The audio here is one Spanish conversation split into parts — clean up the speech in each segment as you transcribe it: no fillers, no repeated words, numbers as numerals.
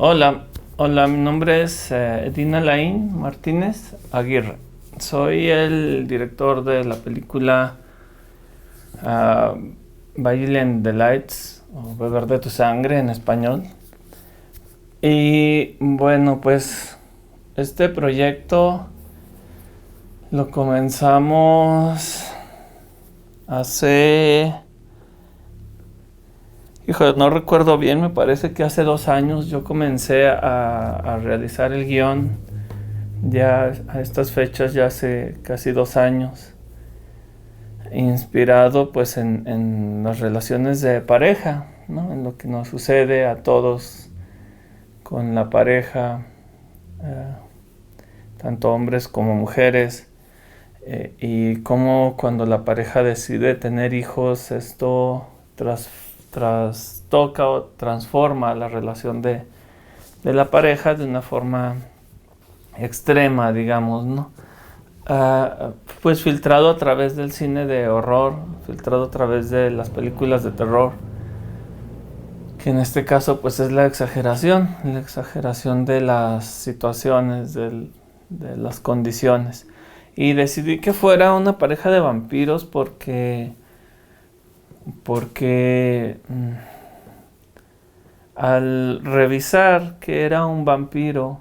Hola, hola, mi nombre es Edina Laín Martínez Aguirre. Soy el director de la película ah, Violent Delights o Beber de tu sangre en español. Y bueno, pues este proyecto lo comenzamos hace... Hijo, no recuerdo bien, me parece que hace 2 años yo comencé a realizar el guión. Ya a estas fechas, ya hace casi 2 años, inspirado pues en las relaciones de pareja, ¿no? En lo que nos sucede a todos con la pareja, eh, tanto hombres como mujeres, y cómo cuando la pareja decide tener hijos, esto trastoca o transforma la relación de la pareja de una forma extrema, digamos, ¿no? Ah, pues filtrado a través del cine de horror, filtrado a través de las películas de terror, que en este caso pues es la exageración de las situaciones, de las condiciones. Y decidí que fuera una pareja de vampiros porque al revisar que era un vampiro,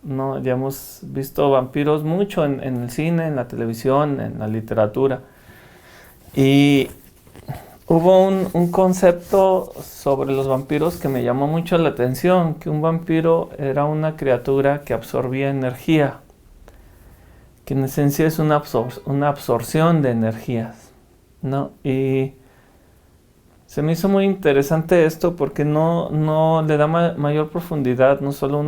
no, ya hemos visto vampiros mucho en el cine, en la televisión, en la literatura. Y hubo un concepto sobre los vampiros que me llamó mucho la atención, que un vampiro era una criatura que absorbía energía, que en esencia es una absorción de energías, ¿no? Y se me hizo muy interesante esto porque no le da mayor profundidad, no solo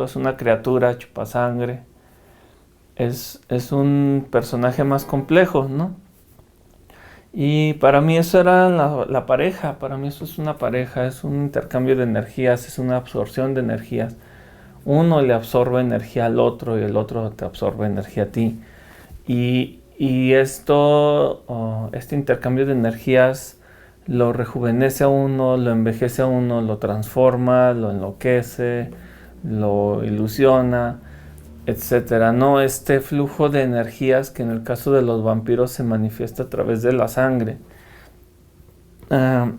es una criatura chupasangre, es un personaje más complejo, ¿no? Y para mí eso era la pareja, para mí eso es una pareja, es un intercambio de energías, es una absorción de energías. Uno le absorbe energía al otro y el otro te absorbe energía a ti. Y este intercambio de energías lo rejuvenece a uno, lo envejece a uno, lo transforma, lo enloquece, lo ilusiona, etcétera. No, este flujo de energías que en el caso de los vampiros se manifiesta a través de la sangre. Ah,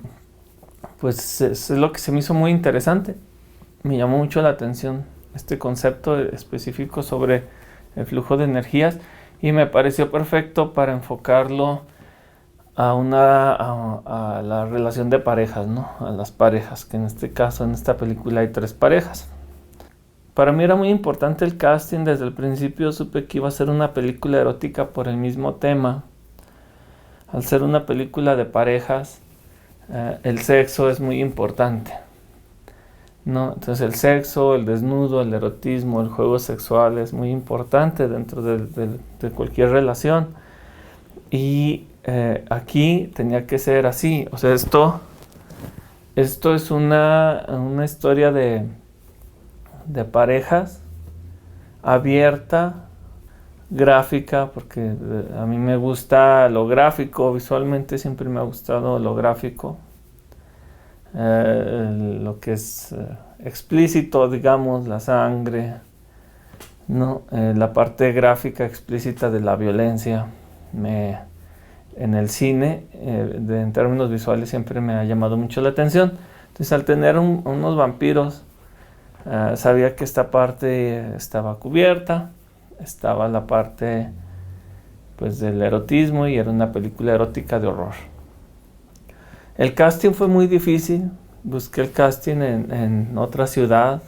pues es lo que se me hizo muy interesante. Me llamó mucho la atención este concepto específico sobre el flujo de energías y me pareció perfecto para enfocarlo a la relación de parejas, ¿no? A las parejas, que en este caso, en esta película hay 3 parejas. Para mí era muy importante el casting, desde el principio supe que iba a ser una película erótica por el mismo tema. Al ser una película de parejas, el sexo es muy importante, ¿no? Entonces el sexo, el desnudo, el erotismo, el juego sexual es muy importante dentro de cualquier relación. Y aquí tenía que ser así. O sea, esto es una historia de parejas abierta, gráfica, porque a mí me gusta lo gráfico, visualmente siempre me ha gustado lo gráfico, lo que es explícito, digamos, la sangre, ¿no? La parte gráfica explícita de la violencia. En el cine, en términos visuales, siempre me ha llamado mucho la atención. Entonces, al tener unos vampiros, sabía que esta parte estaba cubierta, estaba la parte pues del erotismo y era una película erótica de horror. El casting fue muy difícil, busqué el casting en otra ciudad,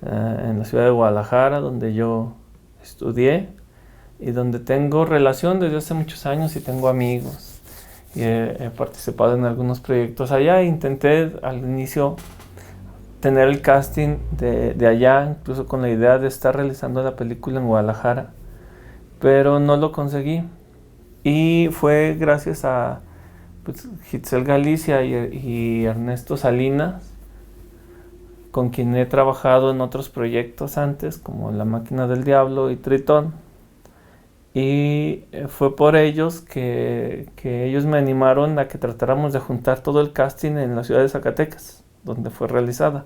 en la ciudad de Guadalajara, donde yo estudié y donde tengo relación desde hace muchos años y tengo amigos. Y he participado en algunos proyectos allá. Intenté al inicio tener el casting de allá, incluso con la idea de estar realizando la película en Guadalajara, pero no lo conseguí. Y fue gracias a pues, Hitzel Galicia y Ernesto Salinas, con quien he trabajado en otros proyectos antes, como La Máquina del Diablo y Tritón. Y fue por ellos que ellos me animaron a que tratáramos de juntar todo el casting en la ciudad de Zacatecas, donde fue realizada.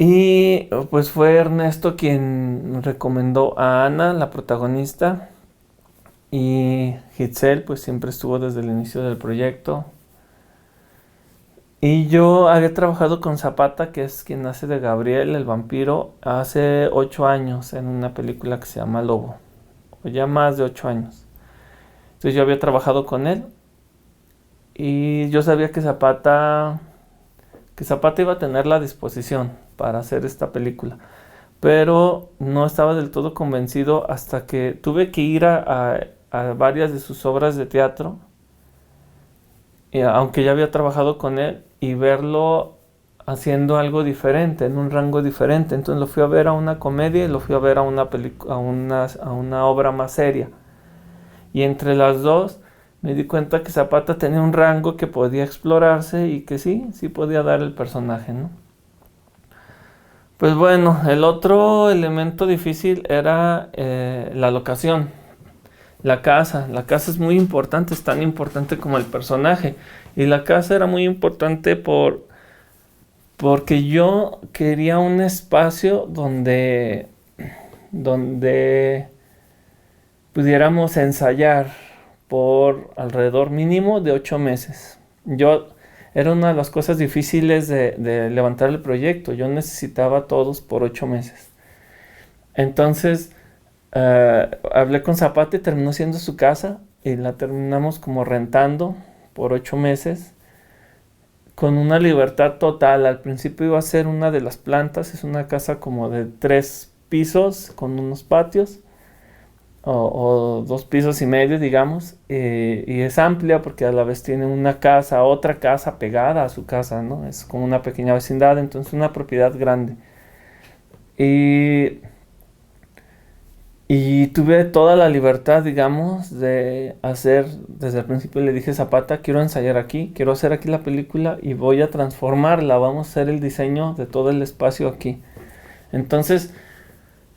Y pues fue Ernesto quien recomendó a Ana, la protagonista, y Hitzel pues siempre estuvo desde el inicio del proyecto. Y yo había trabajado con Zapata, que es quien hace de Gabriel, el vampiro, hace 8 años en una película que se llama Lobo, o ya más de 8 años. Entonces yo había trabajado con él y yo sabía que Zapata iba a tener la disposición para hacer esta película, pero no estaba del todo convencido hasta que tuve que ir a varias de sus obras de teatro, aunque ya había trabajado con él, y verlo haciendo algo diferente, en un rango diferente. Entonces lo fui a ver a una comedia y lo fui a ver a una obra más seria. Y entre las dos me di cuenta que Zapata tenía un rango que podía explorarse y que sí podía dar el personaje, ¿no? Pues bueno, el otro elemento difícil era la locación. La casa es muy importante, es tan importante como el personaje. Y la casa era muy importante porque yo quería un espacio donde pudiéramos ensayar por alrededor mínimo de 8 meses. Era una de las cosas difíciles de levantar el proyecto. Yo necesitaba a todos por 8 meses. Entonces, hablé con Zapata y terminó siendo su casa y la terminamos como rentando por 8 meses con una libertad total. Al principio iba a ser una de las plantas, es una casa como de 3 pisos con unos patios o 2 pisos y medio, digamos, y es amplia porque a la vez tiene otra casa pegada a su casa, ¿no? Es como una pequeña vecindad, entonces una propiedad grande. Y Y tuve toda la libertad, digamos, de hacer, desde el principio le dije a Zapata, quiero ensayar aquí, quiero hacer aquí la película y voy a transformarla, vamos a hacer el diseño de todo el espacio aquí. Entonces,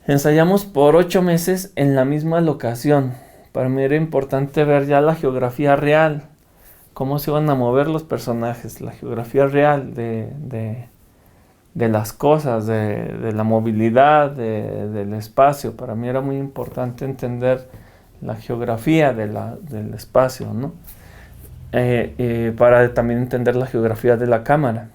ensayamos por 8 meses en la misma locación. Para mí era importante ver ya la geografía real, cómo se iban a mover los personajes, la geografía real de las cosas, de la movilidad, del espacio. Para mí era muy importante entender la geografía del espacio, ¿no? Para también entender la geografía de la cámara,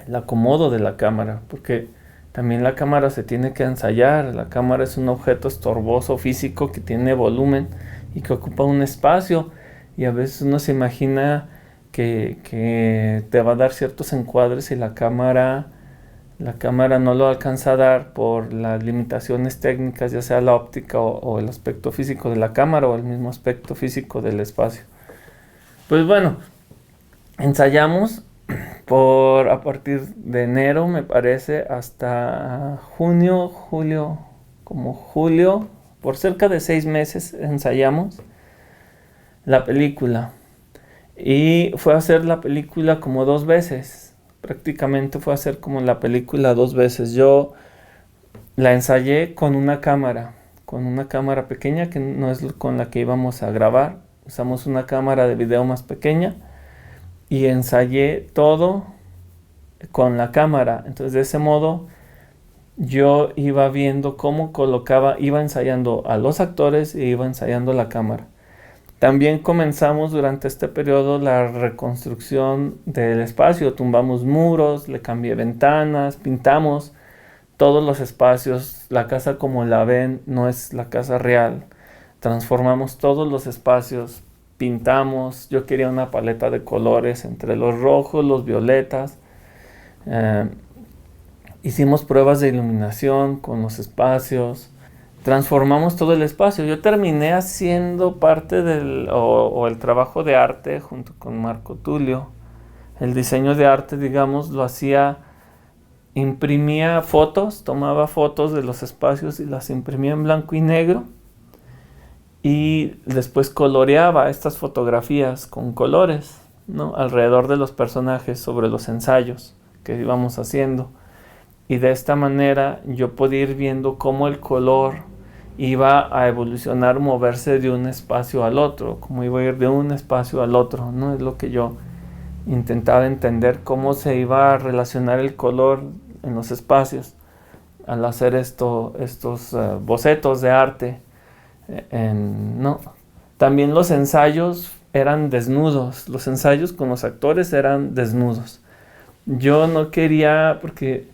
el acomodo de la cámara, porque también la cámara se tiene que ensayar. La cámara es un objeto estorboso físico que tiene volumen y que ocupa un espacio, y a veces uno se imagina que te va a dar ciertos encuadres y la cámara no lo alcanza a dar por las limitaciones técnicas, ya sea la óptica o el aspecto físico de la cámara o el mismo aspecto físico del espacio. Pues bueno, ensayamos a partir de enero, me parece, hasta junio, julio, por cerca de 6 meses ensayamos la película. Y fue a hacer la película como 2 veces. Prácticamente fue a hacer como la película 2 veces. Yo la ensayé con una cámara pequeña que no es con la que íbamos a grabar. Usamos una cámara de video más pequeña y ensayé todo con la cámara. Entonces, de ese modo, yo iba viendo cómo iba ensayando a los actores e iba ensayando la cámara. También comenzamos durante este periodo la reconstrucción del espacio. Tumbamos muros, le cambié ventanas, pintamos todos los espacios. La casa, como la ven, no es la casa real. Transformamos todos los espacios, pintamos. Yo quería una paleta de colores entre los rojos, los violetas. Hicimos pruebas de iluminación con los espacios. Transformamos todo el espacio. Yo terminé haciendo parte el trabajo de arte junto con Marco Tulio. El diseño de arte, digamos, lo hacía, imprimía fotos, tomaba fotos de los espacios y las imprimía en blanco y negro. Y después coloreaba estas fotografías con colores, ¿no? Alrededor de los personajes, sobre los ensayos que íbamos haciendo. Y de esta manera yo podía ir viendo cómo el color iba a evolucionar, moverse de un espacio al otro, cómo iba a ir de un espacio al otro, ¿no? Es lo que yo intentaba entender, cómo se iba a relacionar el color en los espacios al hacer estos bocetos de arte. ¿No? También los ensayos eran desnudos, los ensayos con los actores eran desnudos. Yo no quería, porque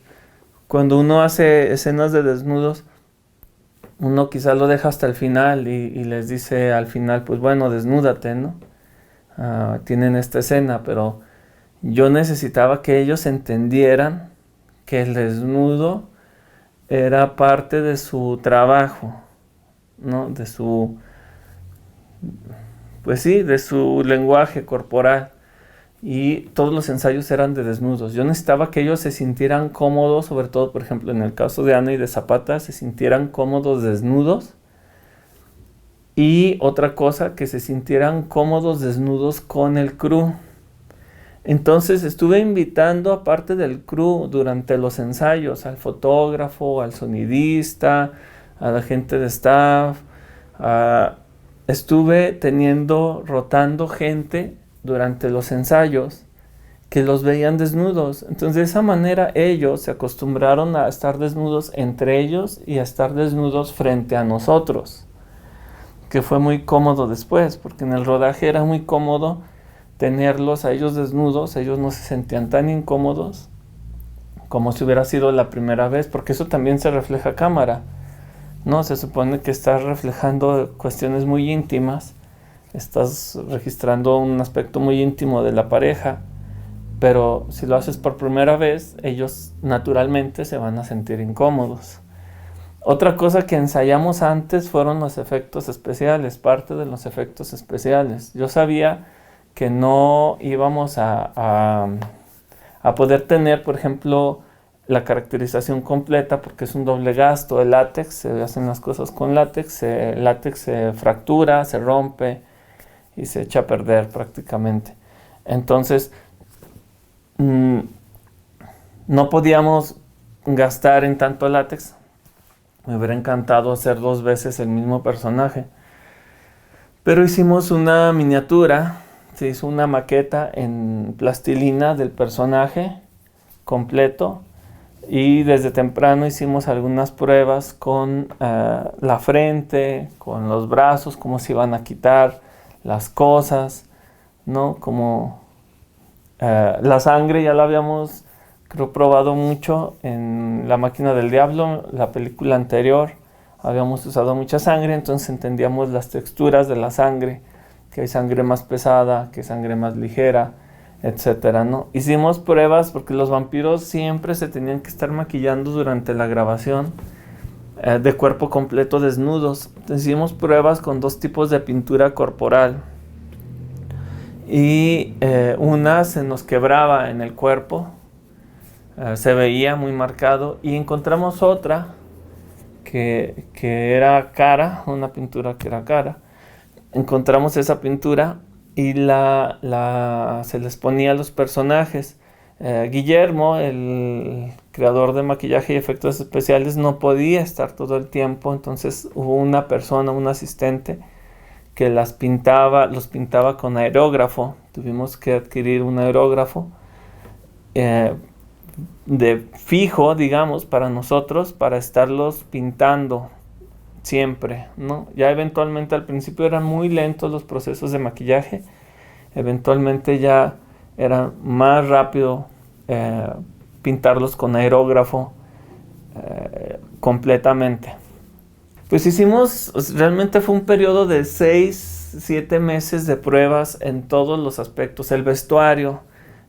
cuando uno hace escenas de desnudos, uno quizás lo deja hasta el final y les dice al final, pues bueno, desnúdate, ¿no? Tienen esta escena, pero yo necesitaba que ellos entendieran que el desnudo era parte de su trabajo, ¿no? Pues sí, de su lenguaje corporal. Y todos los ensayos eran de desnudos. Yo necesitaba que ellos se sintieran cómodos, sobre todo, por ejemplo, en el caso de Ana y de Zapata, se sintieran cómodos desnudos. Y otra cosa, que se sintieran cómodos desnudos con el crew. Entonces estuve invitando, aparte del crew, durante los ensayos, al fotógrafo, al sonidista, a la gente de staff. Estuve rotando gente durante los ensayos que los veían desnudos. Entonces de esa manera ellos se acostumbraron a estar desnudos entre ellos y a estar desnudos frente a nosotros, que fue muy cómodo después, porque en el rodaje era muy cómodo tenerlos a ellos desnudos. Ellos no se sentían tan incómodos como si hubiera sido la primera vez, porque eso también se refleja a cámara, ¿no? Se supone que estás reflejando cuestiones muy íntimas, estás registrando un aspecto muy íntimo de la pareja, pero si lo haces por primera vez, ellos naturalmente se van a sentir incómodos. Otra cosa que ensayamos antes fueron los efectos especiales, parte de los efectos especiales. Yo sabía que no íbamos a poder tener, por ejemplo, la caracterización completa, porque es un doble gasto. El látex, se hacen las cosas con látex, el látex se fractura, se rompe y se echa a perder prácticamente. Entonces, no podíamos gastar en tanto látex. Me hubiera encantado hacer 2 veces el mismo personaje, pero hicimos una miniatura, se hizo una maqueta en plastilina del personaje completo, y desde temprano hicimos algunas pruebas con la frente, con los brazos, cómo se iban a quitar las cosas, ¿no? Como la sangre ya la habíamos, creo, probado mucho en La Máquina del Diablo, la película anterior. Habíamos usado mucha sangre, entonces entendíamos las texturas de la sangre, que hay sangre más pesada, que hay sangre más ligera, etcétera, ¿no? Hicimos pruebas porque los vampiros siempre se tenían que estar maquillando durante la grabación, de cuerpo completo desnudos. Entonces, hicimos pruebas con 2 tipos de pintura corporal. Y una se nos quebraba en el cuerpo, se veía muy marcado, y encontramos otra que era cara, una pintura que era cara. Encontramos esa pintura y se les ponía a los personajes. Guillermo, el creador de maquillaje y efectos especiales, no podía estar todo el tiempo, entonces hubo una persona, un asistente, que los pintaba con aerógrafo. Tuvimos que adquirir un aerógrafo de fijo, digamos, para nosotros, para estarlos pintando siempre, ¿no? Ya eventualmente, al principio eran muy lentos los procesos de maquillaje, eventualmente ya era más rápido pintarlos con aerógrafo completamente. Pues realmente fue un periodo de 6-7 meses de pruebas en todos los aspectos. El vestuario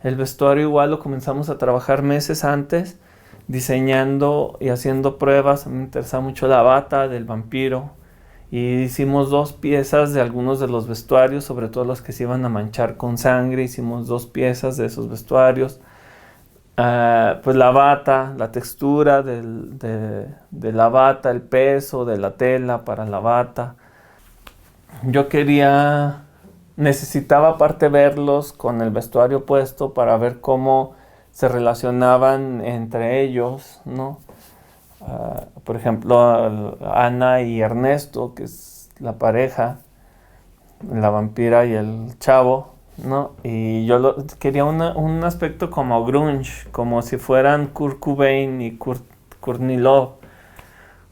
igual lo comenzamos a trabajar meses antes, diseñando y haciendo pruebas. A mí me interesaba mucho la bata del vampiro, y hicimos 2 piezas de algunos de los vestuarios, sobre todo los que se iban a manchar con sangre. Hicimos 2 piezas de esos vestuarios. Pues la bata, la textura de la bata, el peso de la tela para la bata. Yo necesitaba aparte verlos con el vestuario puesto para ver cómo se relacionaban entre ellos, ¿no? Por ejemplo, Ana y Ernesto, que es la pareja, la vampira y el chavo, ¿no? Y yo quería un aspecto como grunge, como si fueran Kurt Cobain y Courtney Love.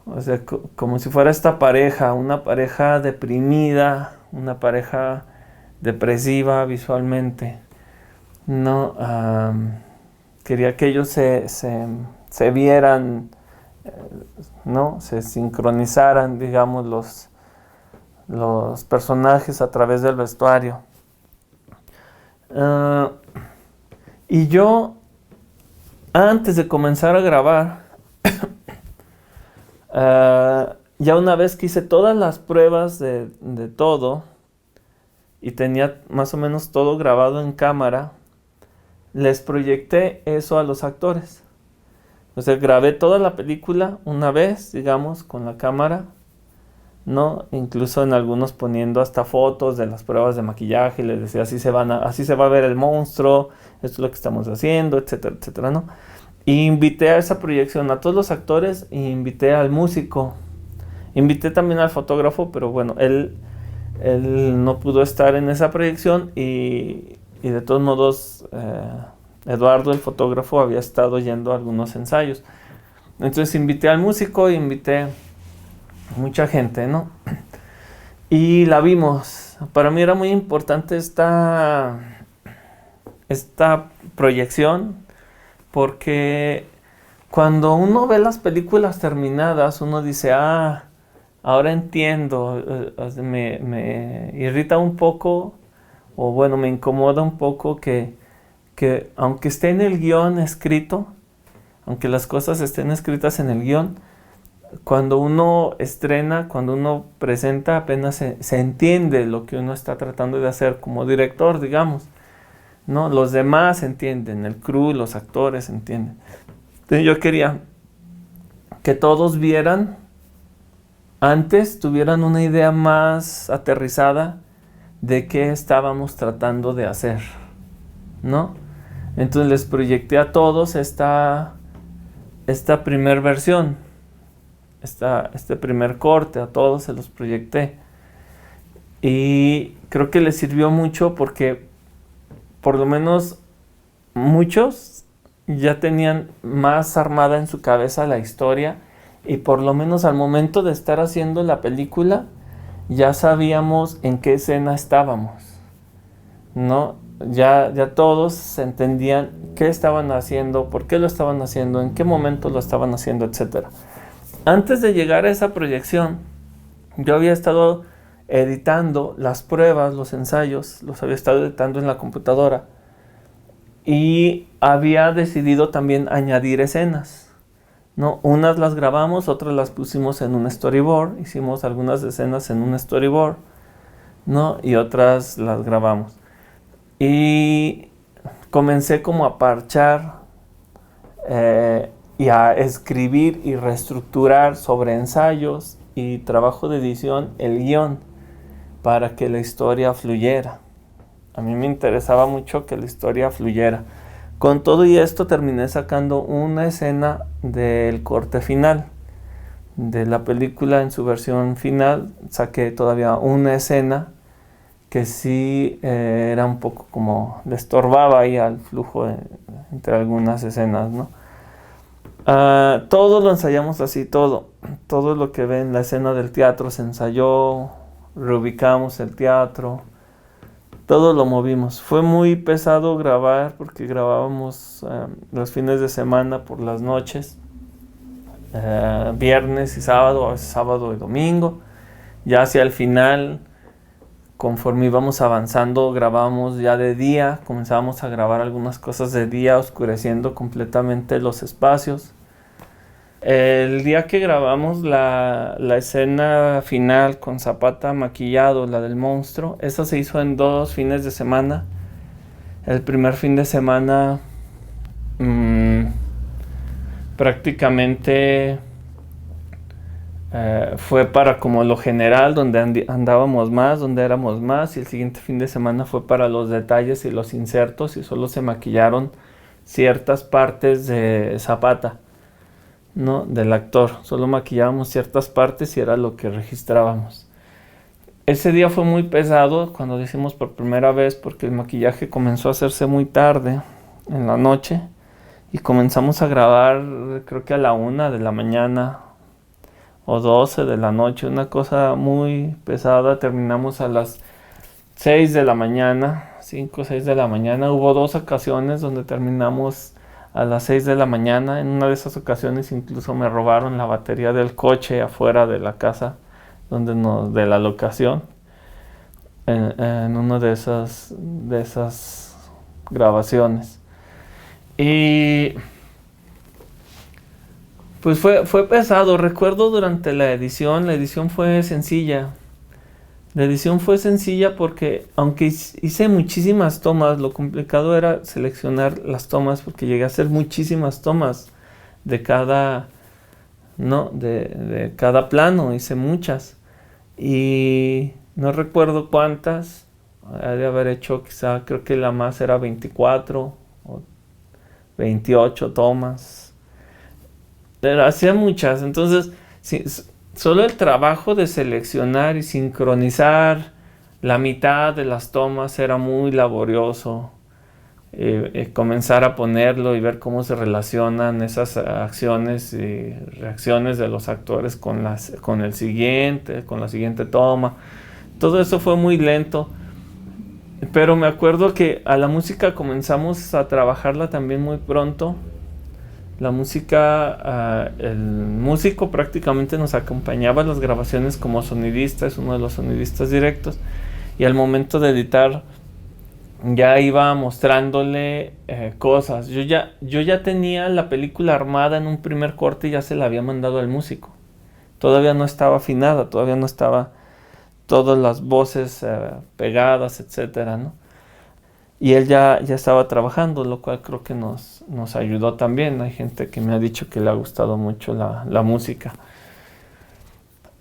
O sea, como si fuera esta pareja, una pareja deprimida, una pareja depresiva visualmente. No, quería que ellos se vieran, eh, ¿no? Se sincronizaran, digamos, los personajes a través del vestuario. Ah, y yo, antes de comenzar a grabar, ya una vez que hice todas las pruebas de todo y tenía más o menos todo grabado en cámara, les proyecté eso a los actores. O sea, grabé toda la película una vez, digamos, con la cámara, ¿no? Incluso en algunos poniendo hasta fotos de las pruebas de maquillaje, y les decía, así se va a ver el monstruo, esto es lo que estamos haciendo, etcétera, etcétera, ¿no? Y invité a esa proyección a todos los actores e invité al músico. Invité también al fotógrafo, pero bueno, él no pudo estar en esa proyección y de todos modos Eduardo, el fotógrafo, había estado yendo a algunos ensayos. Entonces invité al músico y invité mucha gente, ¿no? Y la vimos. Para mí era muy importante esta proyección porque cuando uno ve las películas terminadas, uno dice, ahora entiendo, me irrita un poco, o bueno, me incomoda un poco que aunque esté en el guión escrito, aunque las cosas estén escritas en el guión, cuando uno estrena, cuando uno presenta, apenas se entiende lo que uno está tratando de hacer como director, digamos, ¿no? Los demás entienden, el crew, los actores entienden. Entonces yo quería que todos vieran, antes tuvieran una idea más aterrizada de qué estábamos tratando de hacer, ¿no? Entonces les proyecté a todos esta primer versión, este primer corte, a todos se los proyecté. Y creo que les sirvió mucho porque por lo menos muchos ya tenían más armada en su cabeza la historia y por lo menos al momento de estar haciendo la película ya sabíamos en qué escena estábamos, ¿no? Ya todos entendían qué estaban haciendo, por qué lo estaban haciendo, en qué momento lo estaban haciendo, etc. Antes de llegar a esa proyección, yo había estado editando las pruebas, los ensayos, los había estado editando en la computadora y había decidido también añadir escenas, ¿no? Unas las grabamos, otras las pusimos en un storyboard, hicimos algunas escenas en un storyboard, ¿no? Y otras las grabamos. Y comencé como a parchar y a escribir y reestructurar sobre ensayos y trabajo de edición el guión para que la historia fluyera. A mí me interesaba mucho que la historia fluyera. Con todo y esto terminé sacando una escena del corte final de la película. En su versión final saqué todavía una escena que sí era un poco como le estorbaba ahí al flujo entre algunas escenas, ¿no? Todo lo ensayamos así, todo lo que ven, la escena del teatro se ensayó, reubicamos el teatro, todo lo movimos. Fue muy pesado grabar porque grabábamos los fines de semana por las noches, viernes y sábado, a veces sábado y domingo. Ya hacia el final, conforme íbamos avanzando, grabábamos ya de día, comenzábamos a grabar algunas cosas de día, oscureciendo completamente los espacios. El día que grabamos la escena final con Zapata maquillado, la del monstruo, esa se hizo en 2 fines de semana. El primer fin de semana prácticamente fue para como lo general, donde andábamos más, donde éramos más, y el siguiente fin de semana fue para los detalles y los insertos, y solo se maquillaron ciertas partes de Zapata, ¿no? Del actor. Solo maquillábamos ciertas partes y era lo que registrábamos. ese día fue muy pesado cuando lo hicimos por primera vez porque el maquillaje comenzó a hacerse muy tarde en la noche y comenzamos a grabar creo que a la 1 de la mañana o 12 de la noche, una cosa muy pesada. Terminamos a las 6 de la mañana, 5 o 6 de la mañana. Hubo dos ocasiones donde terminamos a las 6 de la mañana. En una de esas ocasiones incluso me robaron la batería del coche afuera de la casa de la locación, en una de esas grabaciones. Y pues fue pesado. Recuerdo durante la edición fue sencilla. La edición fue sencilla porque aunque hice muchísimas tomas, lo complicado era seleccionar las tomas porque llegué a hacer muchísimas tomas de cada, ¿no? de cada plano, hice muchas. Y no recuerdo cuántas, he de haber hecho quizá, creo que la más era 24 o 28 tomas. Pero hacía muchas, entonces sí, solo el trabajo de seleccionar y sincronizar la mitad de las tomas era muy laborioso. Comenzar a ponerlo y ver cómo se relacionan esas acciones y reacciones de los actores con la siguiente toma. Todo eso fue muy lento, pero me acuerdo que a la música comenzamos a trabajarla también muy pronto. La música, el músico prácticamente nos acompañaba en las grabaciones como sonidista, es uno de los sonidistas directos, y al momento de editar ya iba mostrándole cosas. Yo ya tenía la película armada en un primer corte y ya se la había mandado al músico. Todavía no estaba afinada, todavía no estaba todas las voces pegadas, etcétera, ¿no? Y él ya estaba trabajando, lo cual creo que nos ayudó también. Hay gente que me ha dicho que le ha gustado mucho la música.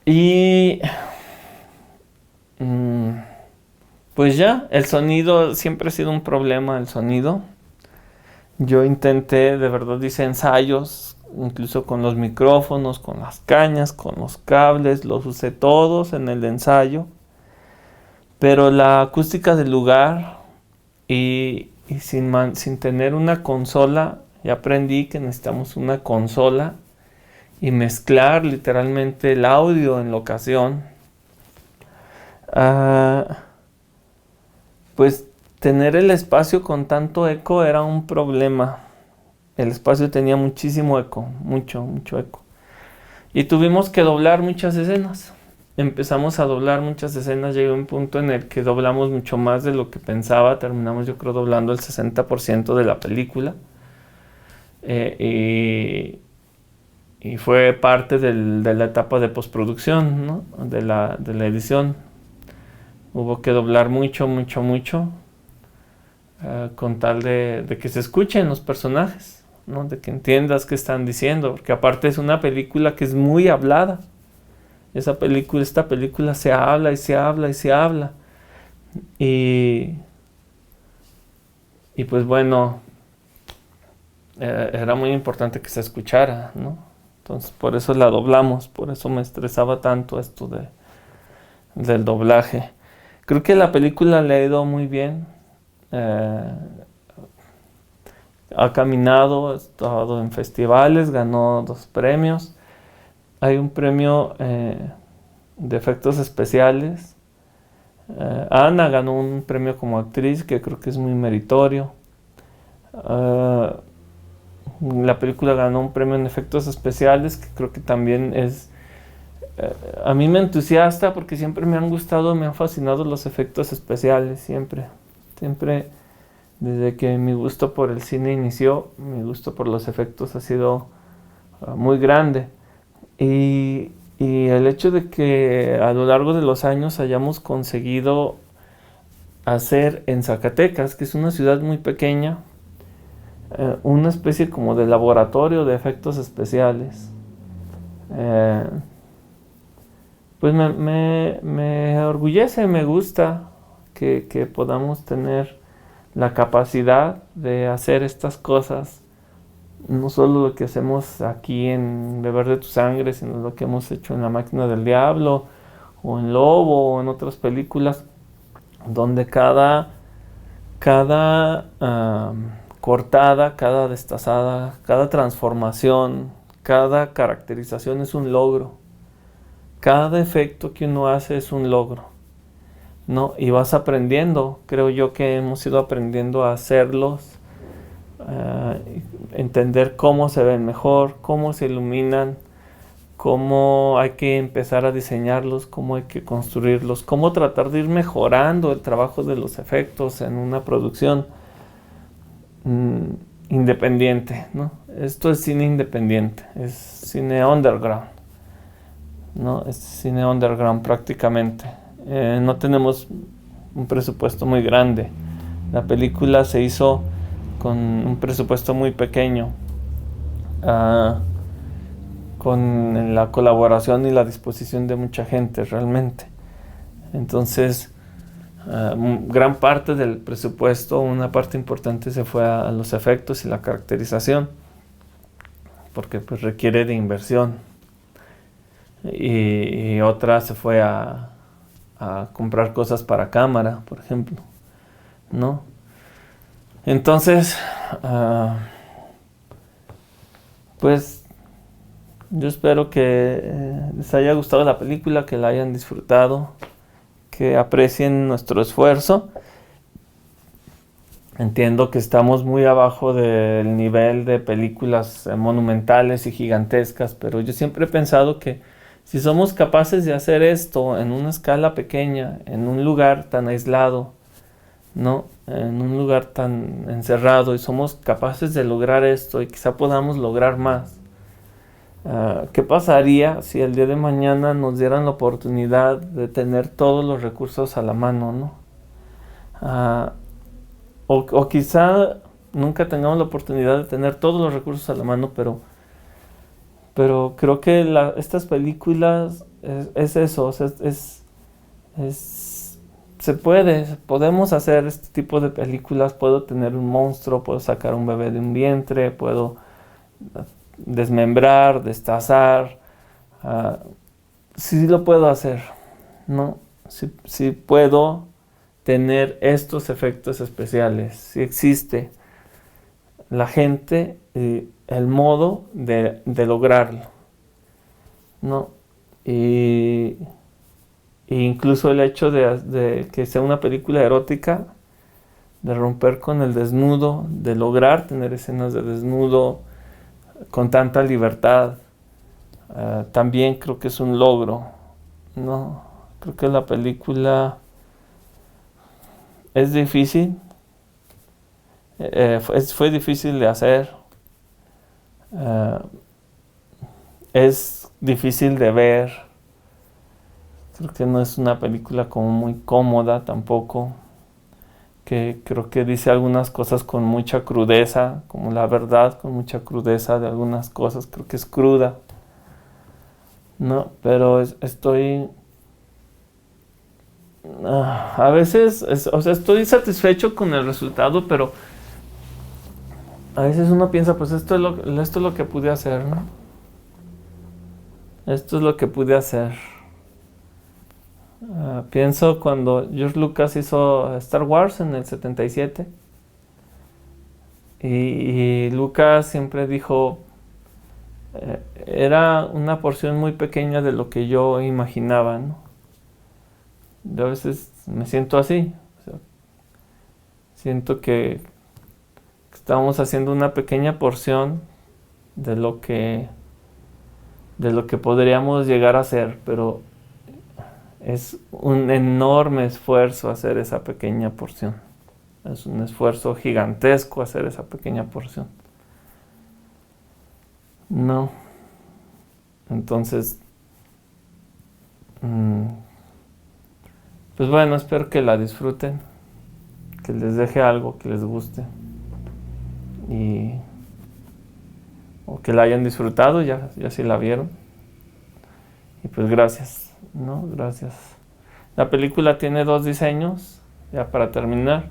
Y pues ya, el sonido siempre ha sido un problema, el sonido. Yo intenté, de verdad hice ensayos, incluso con los micrófonos, con las cañas, con los cables, los usé todos en el ensayo. Pero la acústica del lugar y sin tener una consola, ya aprendí que necesitamos una consola y mezclar literalmente el audio en locación. Pues tener el espacio con tanto eco era un problema. El espacio tenía muchísimo eco, mucho eco. Y tuvimos que doblar muchas escenas. Empezamos a doblar muchas escenas, llegó un punto en el que doblamos mucho más de lo que pensaba. Terminamos, yo creo, doblando el 60% de la película. Y fue parte de la etapa de postproducción, ¿no? de la edición. Hubo que doblar mucho, con tal de que se escuchen los personajes, ¿no? De que entiendas qué están diciendo, porque aparte es una película que es muy hablada. Esta película se habla y se habla y se habla. Y pues bueno, era muy importante que se escuchara, ¿no? Entonces por eso la doblamos, por eso me estresaba tanto esto del doblaje. Creo que la película le ha ido muy bien. Ha caminado, ha estado en festivales, ganó 2 premios. Hay un premio de efectos especiales. Ana ganó un premio como actriz que creo que es muy meritorio. La película ganó un premio en efectos especiales que creo que también es... a mí me entusiasta porque siempre me han gustado, me han fascinado los efectos especiales, siempre. Desde que mi gusto por el cine inició, mi gusto por los efectos ha sido muy grande. Y el hecho de que a lo largo de los años hayamos conseguido hacer en Zacatecas, que es una ciudad muy pequeña, una especie como de laboratorio de efectos especiales, pues me orgullece, me gusta que podamos tener la capacidad de hacer estas cosas. No solo lo que hacemos aquí en Beber de tu Sangre, sino lo que hemos hecho en La Máquina del Diablo o en Lobo o en otras películas, donde cada cortada, cada destazada, cada transformación, cada caracterización es un logro. Cada efecto que uno hace es un logro, ¿no? Y vas aprendiendo, creo yo que hemos ido aprendiendo a hacerlos, entender cómo se ven mejor, cómo se iluminan, cómo hay que empezar a diseñarlos, cómo hay que construirlos, cómo tratar de ir mejorando el trabajo de los efectos en una producción independiente, ¿no? Esto es cine independiente, es cine underground, ¿no? Es cine underground prácticamente. No tenemos un presupuesto muy grande. La película se hizo con un presupuesto muy pequeño, con la colaboración y la disposición de mucha gente realmente. Entonces, gran parte del presupuesto, una parte importante se fue a los efectos y la caracterización, porque pues requiere de inversión. Y otra se fue a comprar cosas para cámara, por ejemplo, ¿no? Entonces, pues yo espero que les haya gustado la película, que la hayan disfrutado, que aprecien nuestro esfuerzo. Entiendo que estamos muy abajo del nivel de películas monumentales y gigantescas, pero yo siempre he pensado que si somos capaces de hacer esto en una escala pequeña, en un lugar tan aislado, ¿no? En un lugar tan encerrado, y somos capaces de lograr esto y quizá podamos lograr más. ¿Qué pasaría si el día de mañana nos dieran la oportunidad de tener todos los recursos a la mano, ¿no? O quizá nunca tengamos la oportunidad de tener todos los recursos a la mano, pero creo que estas películas es eso, o sea, podemos hacer este tipo de películas. Puedo tener un monstruo, puedo sacar un bebé de un vientre, puedo desmembrar, destazar, sí lo puedo hacer, ¿no? Sí puedo tener estos efectos especiales, sí existe la gente y el modo de lograrlo, ¿no? Y incluso el hecho de que sea una película erótica, de romper con el desnudo, de lograr tener escenas de desnudo con tanta libertad, también creo que es un logro, ¿no? Creo que la película es difícil, fue difícil de hacer, es difícil de ver. Creo que no es una película como muy cómoda tampoco, que creo que dice algunas cosas con mucha crudeza, como la verdad, con mucha crudeza de algunas cosas. Creo que es cruda, ¿no? Pero a veces, o sea, estoy satisfecho con el resultado, pero a veces uno piensa, pues esto es lo que pude hacer, ¿no? Esto es lo que pude hacer. Pienso cuando George Lucas hizo Star Wars en el 77, y Lucas siempre dijo, era una porción muy pequeña de lo que yo imaginaba, ¿no? Yo a veces me siento así, o sea, siento que estamos haciendo una pequeña porción de de lo que podríamos llegar a hacer, pero es un enorme esfuerzo hacer esa pequeña porción. Es un esfuerzo gigantesco hacer esa pequeña porción, ¿no? Entonces, pues bueno, espero que la disfruten, que les deje algo que les guste, o que la hayan disfrutado, ya si la vieron. Y pues gracias, ¿no? Gracias. La película tiene dos diseños, ya para terminar,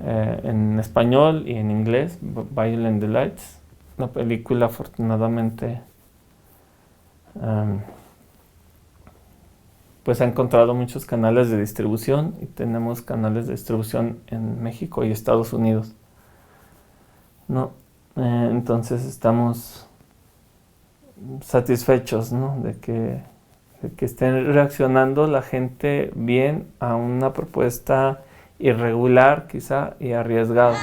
en español y en inglés, Violent Delights. La película afortunadamente pues ha encontrado muchos canales de distribución y tenemos canales de distribución en México y Estados Unidos, ¿no? Entonces estamos satisfechos, ¿no? De que estén reaccionando la gente bien a una propuesta irregular quizá y arriesgada.